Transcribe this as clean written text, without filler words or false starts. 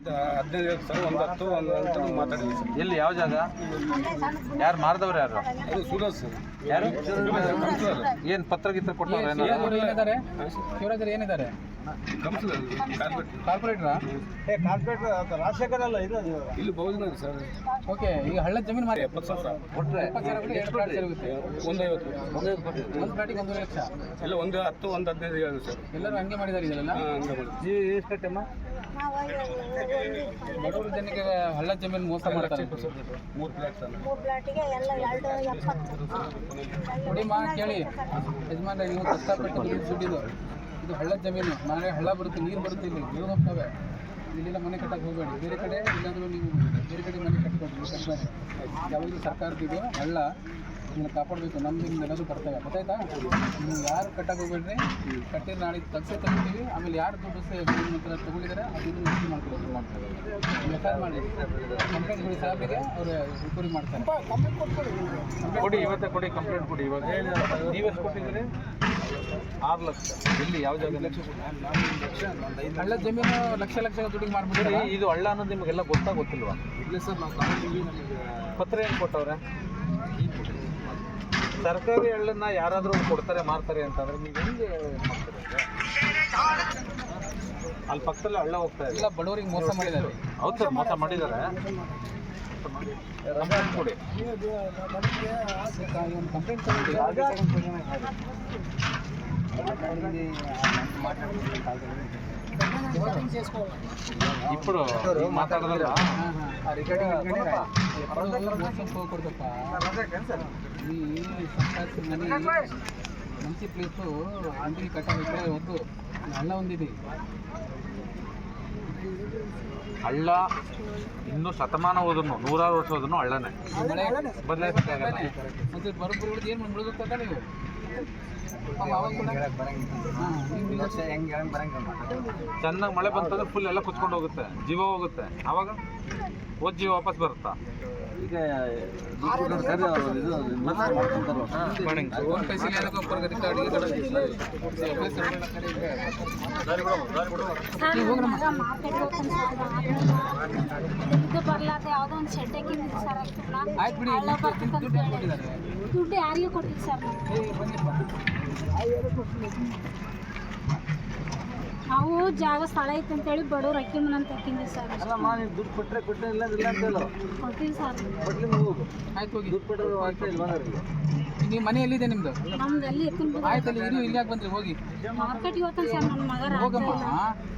15 sir, ಒಂದು 10 ಒಂದು ಅಂತ ಮಾತಾಡಿದ್ವಿ ಸರ್. ಎಲ್ಲಿ ಯಾವ ಜಾಗ? ಯಾರು ಮಾರಿದವ್ರು ಯಾರು? ಅದು ಸೂರಜ್ ಸರ್. ಯಾರು? ಏನು ಪತ್ರ ಗಿತ್ರ ಕೊಟ್ಟವ್ರು? ಏನಿದ್ದಾರೆ ಶಿವರಾಜರು ಏನಿದ್ದಾರೆ? ಕಾರ್ಪೊರೇಟ್ರಾ? ರಾಜಶೇಖರ್ ಅಲ್ಲ, ಇಲ್ಲಿ ಬಹುಜನ ಸರ್. ಓಕೆ, ಈಗ ಹಳ್ಳ ಜಮೀನು ಮಾರಿ 70,000 ಕೊಟ್ಟರೆ 20,000 ಕೊಟ್ಟು 2 ಪ್ಲಾಟ್ ಸಿಗುತ್ತೆ. 150 ಒಂದು ಪ್ಲಾಟಿಗೆ 1 ಲಕ್ಷ. ಇಲ್ಲ, ಒಂದು 10 ಒಂದು 15 ಹೇಳಿ ಸರ್. ಎಲ್ಲರೂ ಹಂಗೆ ಮಾಡಿದ್ದಾರೆ ಇದೆಲ್ಲ. ನೀವು ಎಷ್ಟು ಕಟ್ಟೆಮ್ಮ? ಬಡವರು ಜನಕ್ಕೆ ಹಳ್ಳ ಜಮೀನು ಮೋಸ ಮಾಡ್ತಾರೆ. 3 ಪ್ಲಾಟ್ ಸರ್. ನೋಡಿಮ್ಮ, ಕೇಳಿ ಯಜಮಾನ್ರೆ, ನೀವು ಕಷ್ಟಪಟ್ಟು ದುಡ್ಡಿದು ಇದು ಹಳ್ಳ ಜಮೀನು. ನಾಳೆ ಹಳ್ಳ ಬರುತ್ತೆ, ನೀರು ಬರುತ್ತೆ, ಇಲ್ಲಿ ನೀರು ಹೋಗ್ತವೆ. ಇಲ್ಲೆಲ್ಲ ಮನೆ ಕಟ್ಟಕ್ಕೆ ಹೋಗಬೇಡಿ. ಬೇರೆ ಕಡೆ ಇಲ್ಲಾಂದ್ರೂ ನೀವು ಬೇರೆ ಕಡೆ ಮನೆ ಕಟ್ಕೊಡ್ರಿ. ಕಟ್ಟಬೇಡಿ. ಯಾವಾಗಲೂ ಸರ್ಕಾರದಿದು ಹಳ್ಳ ನಿಮ್ಮನ್ನು ಕಾಪಾಡಬೇಕು. ನಮ್ದು ನಿಮ್ಮೆಲ್ಲರೂ ಬರ್ತವೆ, ಗೊತ್ತಾಯ್ತಾ? ನೀವು ಯಾರು ಕಟ್ಟಕ್ಕೆ ಹೋಗ್ಬೇಡ್ರಿ. ಕಟ್ಟಿದ್ರೆ ನಾಳೆ ತಗ್ತೀವಿ. ಆಮೇಲೆ ಯಾರು ದುಡ್ಡು ಹತ್ರ ತೊಗೊಂಡಿದ್ದಾರೆ ಅದನ್ನು ರಿಸೀವ್ ಮಾಡ್ಕೊಡೋದು ಮಾಡ್ತಾರೆ. ಮೆಸೇಜ್ ಮಾಡಿ ಕಂಪ್ಲೇಂಟ್ ಕೊಡಿ ಸಾಹೇಬ್ರಿಗೆ, ಅವರು ರಿಕವರಿ ಮಾಡ್ತಾರೆ. ಕೊಡಿ, ಇವತ್ತೇ ಕೊಡಿ, ಕಂಪ್ಲೇಂಟ್ ಕೊಡಿ. ಇವಾಗ ನೀವೆಷ್ಟು ಕೊಟ್ಟಿದ್ದೀರಿ? 6 ಲಕ್ಷ. ಎಲ್ಲಿ ಯಾವ ಜಾಗ? ಹಳ್ಳ ಜಮೀನು ಲಕ್ಷ ದುಡ್ಡಿಗೆ ಮಾಡ್ಬಿಟ್ರೆ ಇದು ಹಳ್ಳ ಅನ್ನೋದು ನಿಮಗೆಲ್ಲ ಗೊತ್ತಿಲ್ವಾ? ಇಲ್ಲ ಸರ್, ನಾವು ಕಾಲೇಜಿಗೆ ನಮಗೆ ಪತ್ರ ಏನು ಕೊಟ್ಟವ್ರೆ? ಸರ್ಕಾರಿ ಹಳ್ಳನ್ನ ಯಾರಾದರೂ ಕೊಡ್ತಾರೆ ಮಾರ್ತಾರೆ ಅಂತಂದ್ರೆ ನೀವು ಹೆಂಗೆ ಮಾಡ್ತಾರೆ? ಅಲ್ಲಿ ಪಕ್ಕದಲ್ಲಿ ಹಳ್ಳ ಹೋಗ್ತಾ ಇದೆ. ಎಲ್ಲ ಬಡವರಿಗೆ ಮೋಸ ಮಾಡಿದ್ದಾರೆ. ಹೌದು ಸರ್, ಮೋಸ ಮಾಡಿದ್ದಾರೆ. ಕಂಪ್ಲೇಂಟ್ ಕೊಡಿ. ಒಂದು ಕಂಪ್ಲೇಂಟ್ ತಗೊಂಡು ఇప్పుడు మాట్లాడదా మంచి ప్లేస్ అందుకే కట్టాలి. ఇక్కడ వద్దు, హళ్ళ ఉంది. ఇది ಹಳ್ಳ ಇನ್ನೂ ಶತಮಾನ ಹೋದ್ರು, 100 ವರ್ಷ ಹೋದ್ರು ಹಳ್ಳನೇ ಬದಲಾಯಿಸಕ್ಕಾಗಲ್ಲ. ಮತ್ತೆ ಬರೋಬ್ಬರಿ ಏನು ಮುಳುಗುತ್ತದ ನೀವು? ಚೆನ್ನಾಗಿ ಮಳೆ ಬಂತಂದ್ರೆ ಫುಲ್ ಎಲ್ಲ ಕುಚ್ಕೊಂಡು ಹೋಗುತ್ತೆ, ಜೀವ ಹೋಗುತ್ತೆ. ಆವಾಗ ಹೋದ್ ಜೀವ ವಾಪಸ್ ಬರುತ್ತಾ? ಈಗ ಬರ್ಲಾದ ಯಾವುದೋ ಒಂದು ಶೆಡ್ ಹಾಕಿದ್ವಿ ಸರ್. ದುಡ್ಡು ಯಾರಿಗೂ ಕೊಟ್ಟಿಲ್ಲ ಸರ್. ನಾವು ಜಾಗ ಸ್ಥಳ ಐತೆ ಅಂತೇಳಿ ಬಡವ್ರು ಅಕ್ಕಿ ಮನೆ ಅಂತ ಹಾಕಿದ್ವಿ ಸರ್. ದುಡ್ಡು ಕೊಟ್ಟರೆ ಇಲ್ಲ ಕೊಟ್ಟಿವಿ ಸರ್. ಆಯ್ತು, ಹೋಗಿ ದುಡ್ಡು ಕೊಟ್ಟರೆ ನೀವು ಮನೆ ಎಲ್ಲಿದೆ ನಿಮ್ದು? ನಮ್ದು ಅಲ್ಲಿ ಆಯ್ತು, ಅಲ್ಲಿ ಇಲ್ಲಿ ಯಾಕೆ ಬಂದ್ರಿ? ಹೋಗಿ ಮಾರ್ಕೆಟ್ಗೆ ಹೋಗ್ತಾನೆ ಸರ್ ನನ್ನ ಮಗ. ಹೋಗಮ್ಮ.